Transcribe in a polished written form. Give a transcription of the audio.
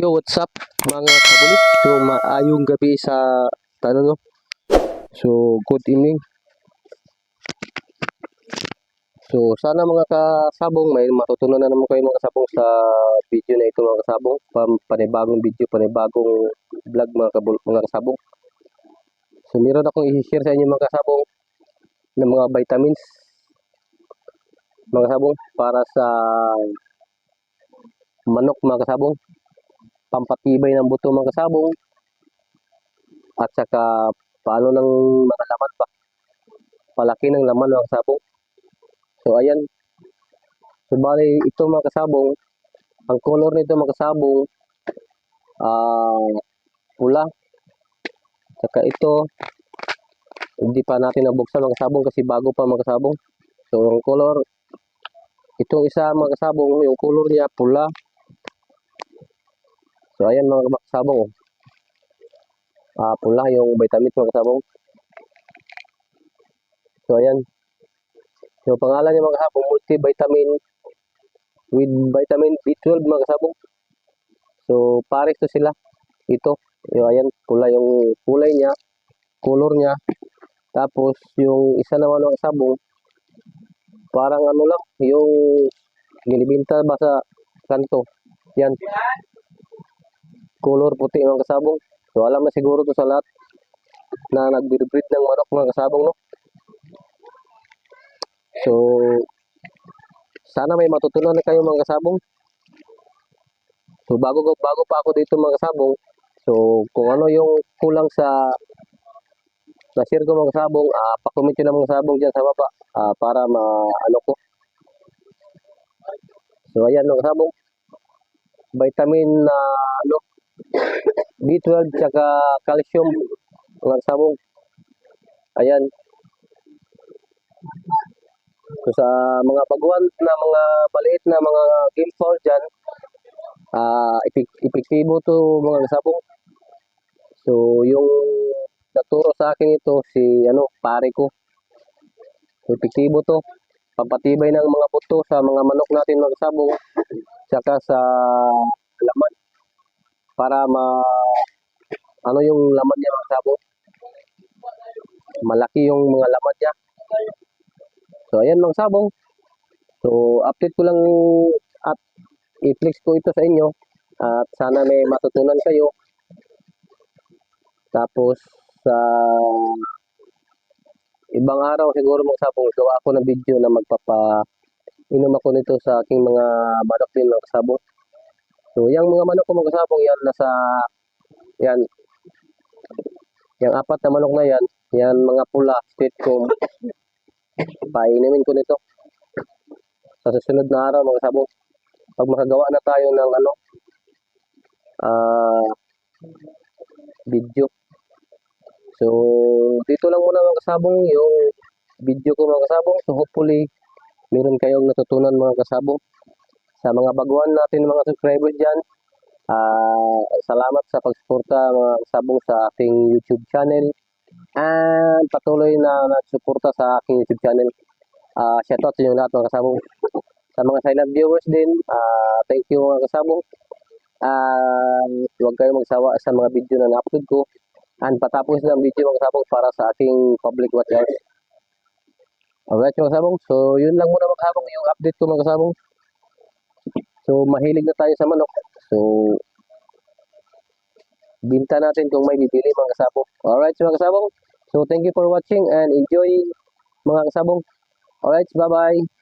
Yo, what's up mga kabulit? So, maayong gabi sa tanan, no? So, good evening. So, sana mga kasabong, may matutunan na naman kayo mga kasabong sa video na ito mga kasabong. Panibagong video, panibagong vlog mga kasabong. So, meron akong i-share sa inyo mga kasabong ng mga vitamins mga kasabong para sa manok mga kasabong. Pampatibay ng buto mga kasabong. At saka paano ng mga laman pa. Palaki ng laman mga kasabong. So ayan. So bali ito mga kasabong, ang color nito mga kasabong pula. Saka ito hindi pa natin nabuksan mga kasabong kasi bago pa mga kasabong. So ang color itong isa mga kasabong, yung color niya pula. So ayan mga kasabong. Pula yung vitamins mga kasabong. So ayan. So pangalan niya mga kasabong, multivitamin with vitamin B12 mga kasabong. So pares to sila. Ito, yung ayan, pula yung kulay niya, color niya. Tapos yung isa naman mga kasabong, parang ano lang, yung binibinta ba sa kanto. Yan. Color puti mga kasabong. So alam na siguro to sa lahat na nagbibreed ng manok mga kasabong, no? So sana may matutunan na kayo mga kasabong. So bago pa ako dito mga kasabong, so kung ano yung kulang sa na-share ko mga kasabong, pa-comment nyo na mga kasabong dyan sa baba para ano ko. So ayan mga kasabong, vitamin B12 tsaka calcium mga kasabong. Ayan. So sa mga baguhan na mga maliit na mga game fowl dyan, epektibo to mga kasabong. So yung nagturo sa akin ito si pare ko. So epektibo to. Pampatibay ng mga buto sa mga manok natin mga kasabong. Tsaka sa laman. Para ano yung laman niya mga kasabong. Malaki yung mga laman niya. So ayan mga sabong. So update ko lang at i-flex ko ito sa inyo. At sana may matutunan kayo. Tapos sa ibang araw siguro mga sabong, gawa ako ng video na magpapainom ako nito sa aking mga manok din mga kasabong. So yung mga manok ko mga kasabong, yan yan yung apat na manok na yan mga pula, state comb. Painumin ko nito sa susunod na araw mga kasabong. Pag makagawa na tayo ng video. So dito lang muna mga kasabong yung video ko mga kasabong. So hopefully meron kayong natutunan mga kasabong. Sa mga baguhan natin mga subscribers dyan, salamat sa pagsuporta mga kasabong sa aking YouTube channel. And patuloy na nagsuporta sa aking YouTube channel. Shoutout sa inyo lahat mga kasabong. Sa mga silent viewers din, thank you mga kasabong. Huwag kayong magsawa sa mga video na na-upload ko. And patapos ng video mga kasabong para sa aking public watch hours. Alright mga kasabong, so yun lang muna mga kasabong yung update ko mga kasabong. So mahilig na tayo sa manok. So binta natin kung may bibili mga kasabong. Alright mga kasabong, so thank you for watching and enjoy mga kasabong. Alright, bye bye.